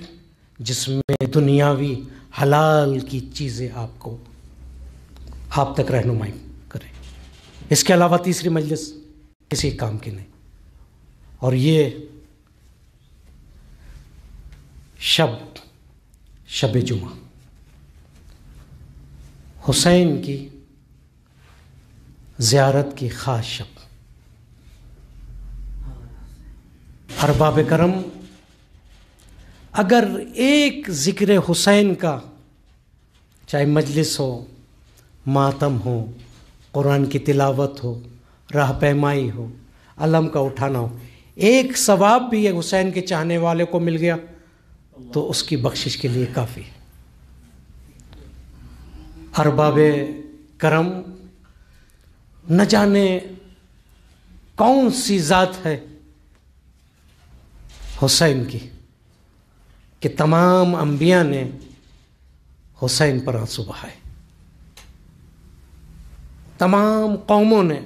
جس میں دنیاوی حلال کی چیزیں آپ تک رہنمائی کریں. اس کے علاوہ تیسری مجلس کسی کام کی نہیں. اور یہ شب جمعہ حسین کی زیارت کی خاص شب. ارباب کرم اگر ایک ذکر حسین کا، چاہے مجلس ہو، ماتم ہو، قرآن کی تلاوت ہو، راہ پیمائی ہو، علم کا اٹھانا ہو، ایک ثواب بھی حسین کے چاہنے والے کو مل گیا تو اس کی بخشش کے لیے کافی ہے. ارباب کرم نہ جانے کون سی ذات ہے حسین کی کہ تمام انبیاء نے حسین پر آنسو بہائے، تمام قوموں نے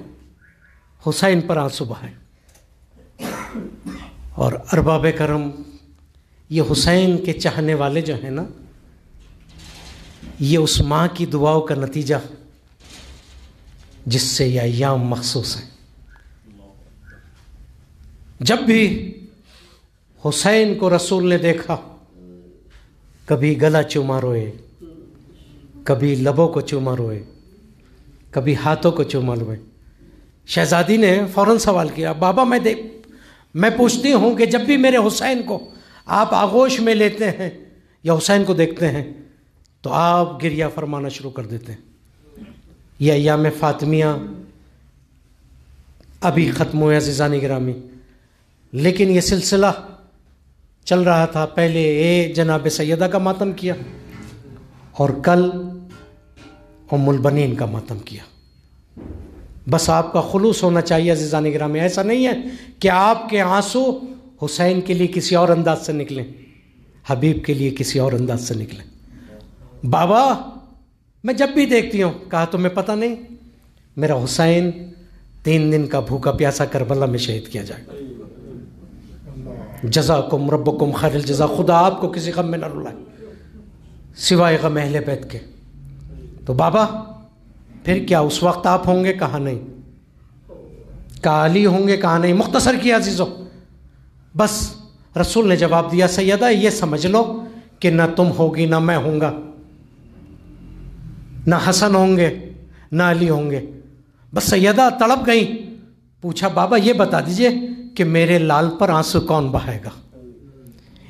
حسین پر آنسو بہائے. اور ارباب کرم یہ حسین کے چاہنے والے جو ہیں نا، یہ اس ماں کی دعاؤں کا نتیجہ جس سے یہ ایام مخصوص ہیں. جب بھی حسین کو رسول نے دیکھا، کبھی گلا چوما روئے، کبھی لبوں کو چوما روئے، کبھی ہاتھوں کو چوما روئے. شہزادی نے فوراً سوال کیا، بابا میں پوچھتی ہوں کہ جب بھی میرے حسین کو آپ آغوش میں لیتے ہیں یا حسین کو دیکھتے ہیں تو آپ گریہ فرمانا شروع کر دیتے ہیں. یہ ایام فاطمیہ ابھی ختم ہوئے عزیزان گرامی، لیکن یہ سلسلہ چل رہا تھا. پہلے جناب سیدہ کا ماتم کیا اور کل ام البنین کا ماتم کیا. بس آپ کا خلوص ہونا چاہیے عزیزان گرامی. ایسا نہیں ہے کہ آپ کے آنسو حسین کے لیے کسی اور انداز سے نکلیں، حبیب کے لیے کسی اور انداز سے نکلیں. بابا میں جب بھی دیکھتی ہوں، کہا تمہیں پتہ نہیں میرا حسین 3 دن کا بھوکا پیاسا کربلا میں شہید کیا جائے گا. جزاکم ربکم خیر الجزا. خدا آپ کو کسی غم میں نہ رلائے سوائے غم اہل بیت کے. تو بابا پھر کیا اس وقت آپ ہوں گے؟ کہا نہیں. کہا علی ہوں گے؟ کہا نہیں. مختصر کیا عزیزو، بس رسول نے جواب دیا، سیدہ یہ سمجھ لو کہ نہ تم ہوگی نہ میں ہوں گا، نہ حسن ہوں گے نہ علی ہوں گے. بس سیدہ تڑپ گئیں. پوچھا بابا یہ بتا دیجئے کہ میرے لال پر آنسو کون بہائے گا؟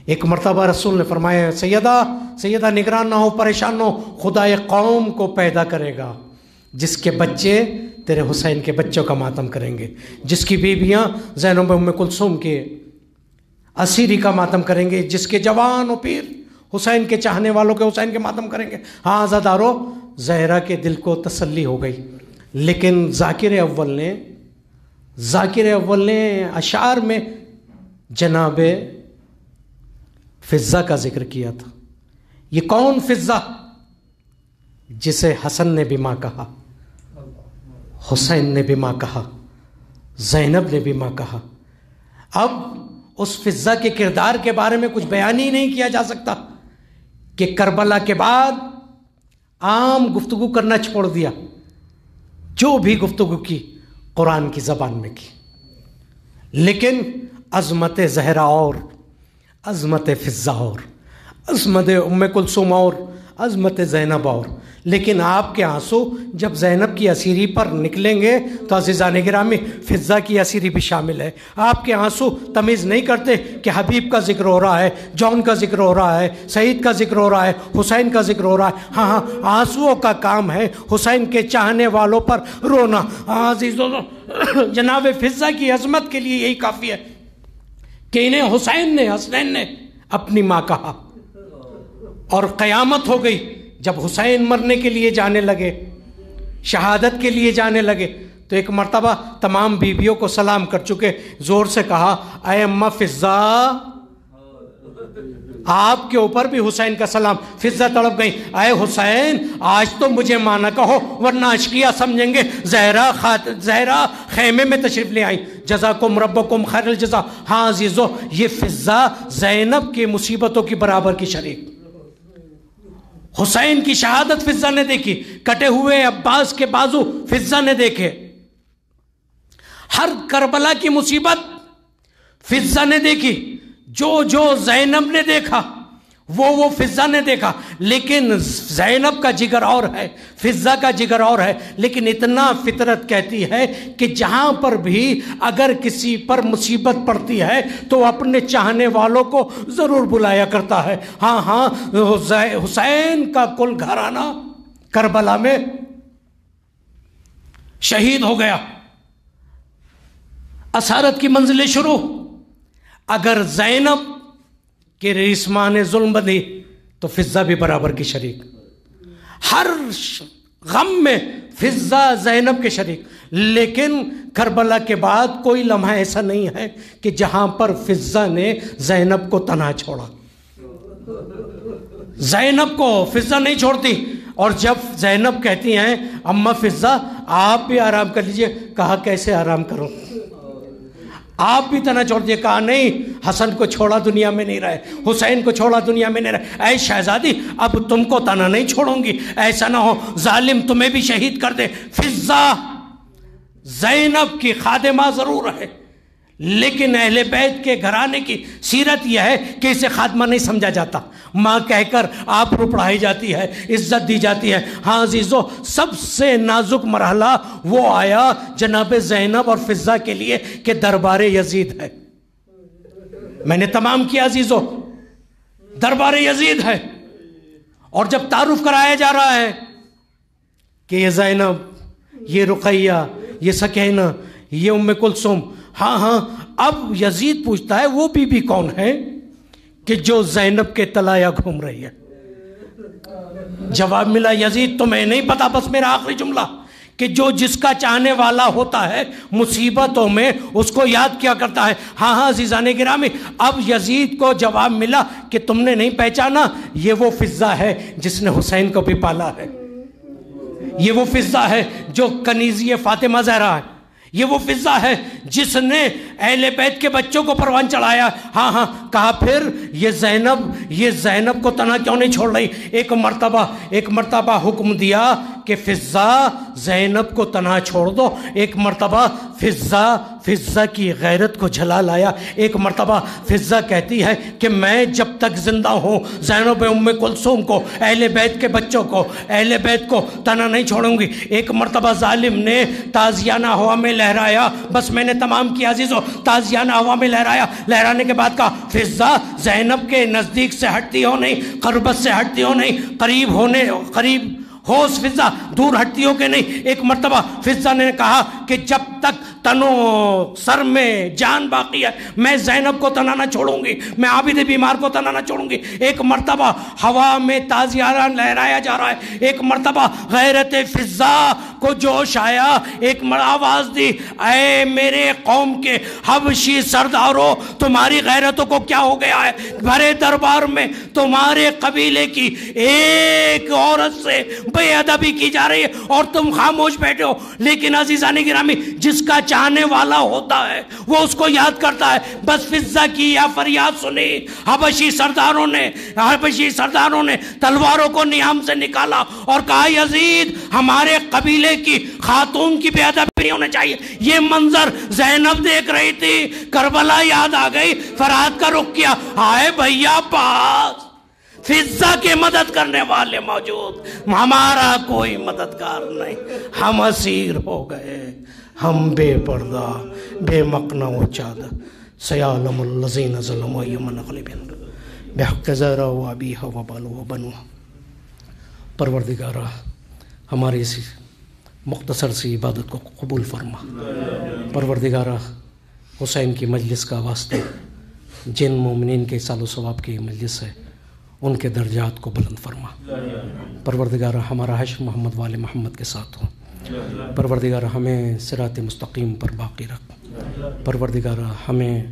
ایک مرتبہ رسول نے فرمایا، سیدہ نگران نہ ہو، پریشان نہ ہو، خدا ایک قوم کو پیدا کرے گا جس کے بچے تیرے حسین کے بچوں کا ماتم کریں گے، جس کی بیویاں زینب ام کلثوم کے اسیری کا ماتم کریں گے، جس کے جوان و پیر حسین کے چاہنے والوں کے حسین کے ماتم کریں گے۔ ہاں عزادارو، زہرا کے دل کو تسلی ہو گئی، لیکن ذاکر اول نے اشعار میں جناب فضہ کا ذکر کیا تھا۔ یہ کون فضہ؟ جسے حسن نے بھی ماں کہا، حسین نے بھی ماں کہا، زینب نے بھی ماں کہا۔ اب اس فضہ کے کردار کے بارے میں کچھ بیان ہی نہیں کیا جا سکتا کہ کربلا کے بعد عام گفتگو کرنا چھوڑ دیا، جو بھی گفتگو کی قرآن کی زبان میں کی، لیکن عظمت زہرا اور عظمت فضہ اور عظمت ام کلثوم اور عظمت زینب اور، لیکن آپ کے آنسو جب زینب کی اسیری پر نکلیں گے تو عزیزان گرامی فضہ کی اسیری بھی شامل ہے۔ آپ کے آنسو تمیز نہیں کرتے کہ حبیب کا ذکر ہو رہا ہے، جون کا ذکر ہو رہا ہے، سعید کا ذکر ہو رہا ہے، حسین کا ذکر ہو رہا ہے۔ ہاں آنسوؤں کا کام ہے حسین کے چاہنے والوں پر رونا۔ عزیزوں، جناب فضہ کی عظمت کے لیے یہی کافی ہے کہ انہیں حسنین نے اپنی ماں کہا، اور قیامت ہو گئی جب حسین مرنے کے لیے جانے لگے، شہادت کے لیے جانے لگے، تو ایک مرتبہ تمام بیویوں کو سلام کر چکے زور سے کہا، اے اماں فضہ، آپ کے اوپر بھی حسین کا سلام۔ فضہ تڑپ گئی، اے حسین آج تو مجھے ماں نہ کہو ورنہ اشقیا سمجھیں گے زہرا خیمے میں تشریف لے آئیں، جزاکم ربکم خیر الجزا۔ ہاں عزیزو، یہ فضہ زینب کی مصیبتوں کی برابر کی شریک۔ حسین کی شہادت فضہ نے دیکھی، کٹے ہوئے عباس کے بازو فضہ نے دیکھے، ہر کربلا کی مصیبت فضہ نے دیکھی، جو زینب نے دیکھا وہ فضہ نے دیکھا، لیکن زینب کا جگر اور ہے، فضہ کا جگر اور ہے۔ لیکن اتنا فطرت کہتی ہے کہ جہاں پر بھی اگر کسی پر مصیبت پڑتی ہے تو اپنے چاہنے والوں کو ضرور بلایا کرتا ہے۔ ہاں حسین کا کل گھرانہ کربلا میں شہید ہو گیا، اسارت کی منزلیں شروع۔ اگر زینب کہ ریسمان ظلم بدی تو فضہ بھی برابر کی شریک، ہر غم میں فضہ زینب کے شریک۔ لیکن کربلا کے بعد کوئی لمحہ ایسا نہیں ہے کہ جہاں پر فضہ نے زینب کو تنہا چھوڑا، زینب کو فضہ نہیں چھوڑتی۔ اور جب زینب کہتی ہیں اماں فضہ آپ بھی آرام کر لیجئے، کہا کیسے آرام کروں، آپ بھی تنہا چھوڑ دیے، کہا نہیں حسن کو چھوڑا دنیا میں نہیں رہے، حسین کو چھوڑا دنیا میں نہیں رہے، اے شہزادی اب تم کو تنہا نہیں چھوڑوں گی، ایسا نہ ہو ظالم تمہیں بھی شہید کر دے۔ فضہ زینب کی خادمہ ضرور ہے، لیکن اہل بیت کے گھرانے کی سیرت یہ ہے کہ اسے خادمہ نہیں سمجھا جاتا، ماں کہہ کر آبرو پڑھائی جاتی ہے، عزت دی جاتی ہے۔ ہاں عزیزو، سب سے نازک مرحلہ وہ آیا جناب زینب اور فضہ کے لیے کہ دربار یزید ہے۔ میں نے تمام کیا عزیزو، دربار یزید ہے، اور جب تعارف کرایا جا رہا ہے کہ یہ زینب، یہ رقیہ، یہ سکینہ، یہ ام کلثوم، ہاں اب یزید پوچھتا ہے وہ بی بی کون ہے کہ جو زینب کے تلایا گھوم رہی ہے؟ جواب ملا یزید تمہیں نہیں پتا، بس میرا آخری جملہ کہ جو جس کا چاہنے والا ہوتا ہے مصیبتوں میں اس کو یاد کیا کرتا ہے۔ ہاں عزیزان گرامی، اب یزید کو جواب ملا کہ تم نے نہیں پہچانا، یہ وہ فضہ ہے جس نے حسین کو بھی پالا ہے، یہ وہ فضہ ہے جو کنیزی فاطمہ زہرا ہے، یہ وہ فضہ ہے جس نے اہل بیت کے بچوں کو پروان چڑھایا۔ ہاں کہا پھر یہ زینب کو تنہا کیوں نہیں چھوڑ رہی؟ ایک مرتبہ حکم دیا کہ فضہ زینب کو تنہا چھوڑ دو، ایک مرتبہ فضہ کی غیرت کو جھلا لایا، ایک مرتبہ فضہ کہتی ہے کہ میں جب تک زندہ ہوں زینب ام کلثوم کو، اہل بیت کے بچوں کو، اہل بیت کو تنہا نہیں چھوڑوں گی۔ ایک مرتبہ ظالم نے تازیانہ ہوا میں لہرایا، بس میں نے تمام کیا عزیزو، تازیانہ ہوا میں لہرایا، لہرانے کے بعد کہا فضہ زینب کے نزدیک سے ہٹتی ہو نہیں، قربت سے ہٹتی ہو نہیں، قریب ہوش فضا دور ہٹتی ہو کہ نہیں؟ ایک مرتبہ فضا نے کہا کہ جب تک تنو سر میں جان باقی ہے میں زینب کو تنہا نہ چھوڑوں گی، میں عابد بیمار کو تنہا نہ چھوڑوں گی۔ ایک مرتبہ ہوا میں تازیانہ لہرایا جا رہا ہے، ایک مرتبہ غیرت فضا کو جوش آیا، ایک آواز دی، اے میرے قوم کے حبشی سرداروں، تمہاری غیرتوں کو کیا ہو گیا ہے؟ بھرے دربار میں تمہارے قبیلے کی ایک عورت سے بے ادبی کی جا رہی ہے اور تم خاموش بیٹھے ہو۔ لیکن عزیزان گرامی، جس کا چاہنے والا ہوتا ہے وہ اس کو یاد کرتا ہے۔ بس فضا کی یا فریاد سنی، حبشی سرداروں نے تلواروں کو نیام سے نکالا اور کہا یزید ہمارے قبیلے کی خاتون کی بے ادبی نہیں ہونا چاہیے۔ یہ منظر زینب دیکھ رہی تھی، کربلا یاد آ گئی، فرات کا رخ کیا، آئے بھیا پاس فضا کے مدد کرنے والے موجود، ہمارا کوئی مددگار نہیں، ہم اسیر ہو گئے، ہم بے پردہ بے مقنع و چادر، سیعلم الذین ظلموا یوم غلبن بحق زہرا و ابیہا و بالو و بنوہا۔ پروردگارہ ہماری اسی مختصر سی عبادت کو قبول فرما۔ پروردگارہ حسین کی مجلس کا واسطہ جن مومنین کے اصال و ثواب کی مجلس ہے ان کے درجات کو بلند فرما۔ پروردگارہ ہمارا حشر محمد والے محمد کے ساتھ ہو۔ پروردگارہ ہمیں صراط مستقیم پر باقی رکھ۔ پروردگارہ ہمیں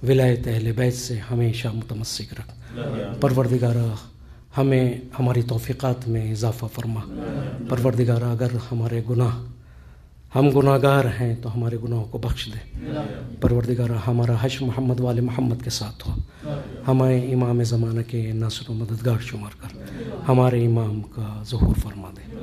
ولایت اہل بیت سے ہمیشہ متمسک رکھ۔ پروردگارہ ہمیں ہماری توفیقات میں اضافہ فرما۔ پروردگارہ اگر ہمارے ہم گناہ گار ہیں تو ہمارے گناہوں کو بخش دے۔ پروردگارہ ہمارا حشر محمد والے محمد کے ساتھ ہو۔ ہمیں امام زمانہ کے ناصر و مددگار شمار کر ہمارے امام کا ظہور فرما دے۔